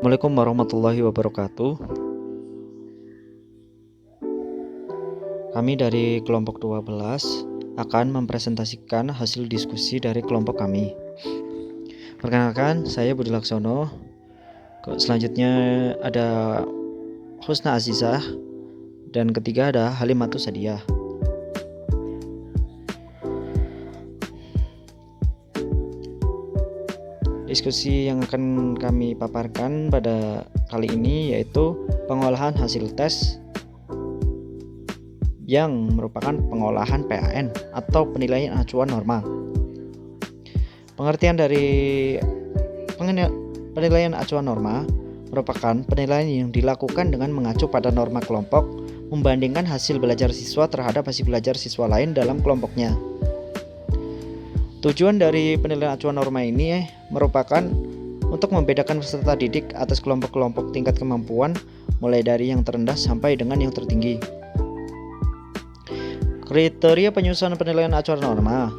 Assalamualaikum warahmatullahi wabarakatuh. Kami dari kelompok 12 akan mempresentasikan hasil diskusi dari kelompok kami. Perkenalkan, saya Budi Laksono. Selanjutnya ada Husna Azizah, dan ketiga ada Halimatus Sadiah. Diskusi yang akan kami paparkan pada kali ini yaitu pengolahan hasil tes yang merupakan pengolahan PAN atau penilaian acuan norma. Pengertian dari penilaian acuan norma merupakan penilaian yang dilakukan dengan mengacu pada norma kelompok membandingkan hasil belajar siswa terhadap hasil belajar siswa lain dalam kelompoknya. Tujuan dari penilaian acuan norma ini merupakan untuk membedakan peserta didik atas kelompok-kelompok tingkat kemampuan mulai dari yang terendah sampai dengan yang tertinggi. Kriteria penyusunan penilaian acuan norma.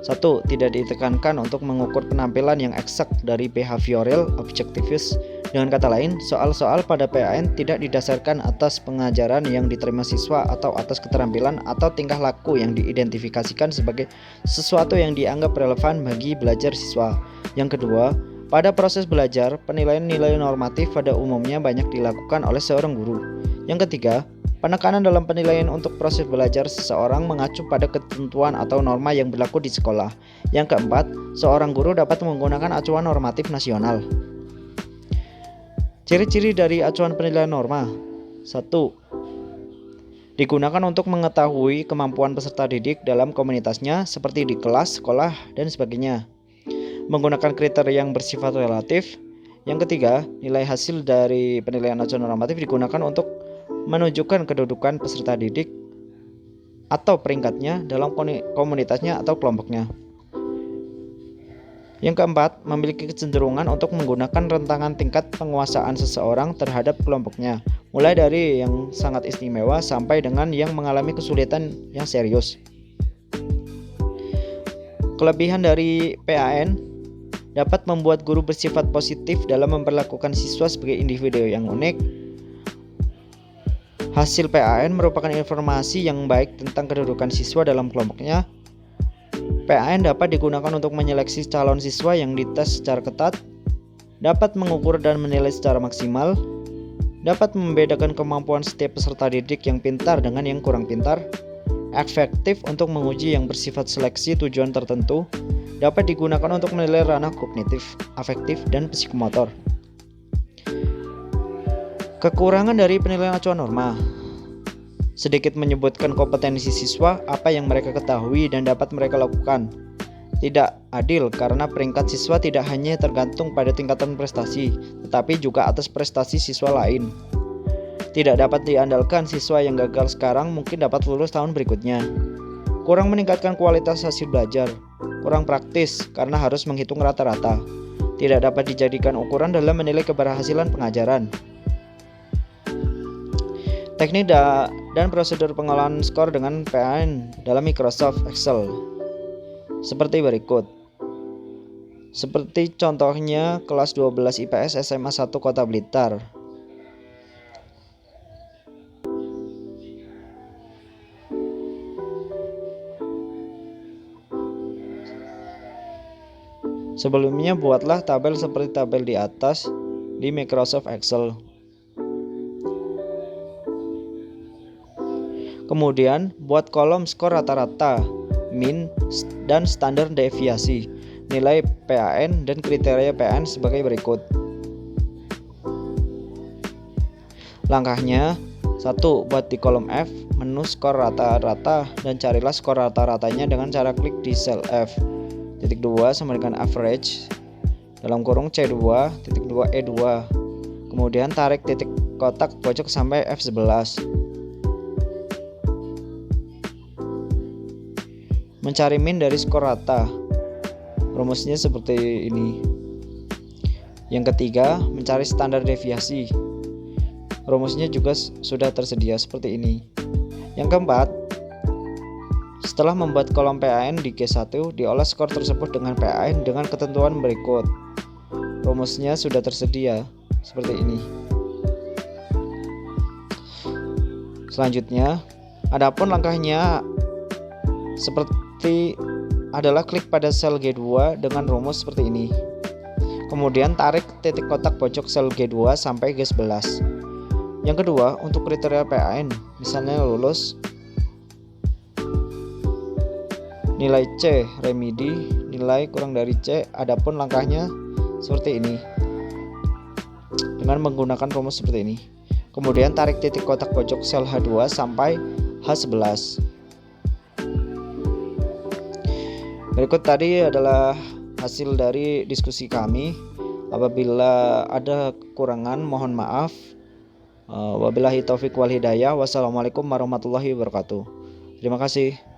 1. Tidak ditekankan untuk mengukur penampilan yang eksak dari behavioral objectives. Dengan kata lain, soal-soal pada PAN tidak didasarkan atas pengajaran yang diterima siswa atau atas keterampilan atau tingkah laku yang diidentifikasikan sebagai sesuatu yang dianggap relevan bagi belajar siswa. Yang kedua, pada proses belajar, penilaian nilai normatif pada umumnya banyak dilakukan oleh seorang guru. Yang ketiga, penekanan dalam penilaian untuk proses belajar seseorang mengacu pada ketentuan atau norma yang berlaku di sekolah. Yang keempat, seorang guru dapat menggunakan acuan normatif nasional. Ciri-ciri dari acuan penilaian norma. 1. Digunakan untuk mengetahui kemampuan peserta didik dalam komunitasnya seperti di kelas, sekolah, dan sebagainya. Menggunakan kriteria yang bersifat relatif. Yang ketiga, nilai hasil dari penilaian acuan normatif digunakan untuk menunjukkan kedudukan peserta didik atau peringkatnya dalam komunitasnya atau kelompoknya. Yang keempat, memiliki kecenderungan untuk menggunakan rentangan tingkat penguasaan seseorang terhadap kelompoknya, mulai dari yang sangat istimewa sampai dengan yang mengalami kesulitan yang serius. Kelebihan dari PAN dapat membuat guru bersifat positif dalam memperlakukan siswa sebagai individu yang unik. Hasil PAN merupakan informasi yang baik tentang kedudukan siswa dalam kelompoknya. PAN dapat digunakan untuk menyeleksi calon siswa yang dites secara ketat, dapat mengukur dan menilai secara maksimal, dapat membedakan kemampuan setiap peserta didik yang pintar dengan yang kurang pintar, efektif untuk menguji yang bersifat seleksi tujuan tertentu, dapat digunakan untuk menilai ranah kognitif, afektif, dan psikomotor. Kekurangan dari penilaian acuan norma. Sedikit menyebutkan kompetensi siswa, apa yang mereka ketahui dan dapat mereka lakukan. Tidak adil karena peringkat siswa tidak hanya tergantung pada tingkatan prestasi, tetapi juga atas prestasi siswa lain. Tidak dapat diandalkan siswa yang gagal sekarang mungkin dapat lulus tahun berikutnya. Kurang meningkatkan kualitas hasil belajar. Kurang praktis karena harus menghitung rata-rata. Tidak dapat dijadikan ukuran dalam menilai keberhasilan pengajaran. Teknik dan prosedur pengolahan skor dengan PAN dalam Microsoft Excel seperti berikut. Seperti contohnya kelas 12 IPS SMA 1 Kota Blitar. Sebelumnya buatlah tabel seperti tabel di atas di Microsoft Excel. Kemudian, buat kolom skor rata-rata, min, dan standar deviasi, nilai PAN dan kriteria PAN sebagai berikut. Langkahnya, 1. Buat di kolom F, menu skor rata-rata, dan carilah skor rata-ratanya dengan cara klik di sel F. Titik 2 sama dengan average, dalam kurung C2, titik 2 E2. Kemudian tarik titik kotak pojok sampai F11. Mencari min dari skor rata. Rumusnya seperti ini. Yang ketiga, mencari standar deviasi. Rumusnya juga sudah tersedia seperti ini. Yang keempat, setelah membuat kolom PAN di G1, diolah skor tersebut dengan PAN dengan ketentuan berikut. Rumusnya sudah tersedia. seperti ini. Selanjutnya, adapun langkahnya seperti adalah klik pada sel G2 dengan rumus seperti ini. Kemudian tarik titik kotak pojok sel G2 sampai G11. Yang kedua, untuk kriteria PAN, misalnya lulus, nilai C remedi, nilai kurang dari C. Adapun langkahnya seperti ini, dengan menggunakan rumus seperti ini. Kemudian tarik titik kotak pojok sel H2 sampai H11. Berikut tadi adalah hasil dari diskusi kami. Apabila ada kekurangan mohon maaf. Wabillahi taufiq wal hidayah. Wassalamualaikum warahmatullahi wabarakatuh. Terima kasih.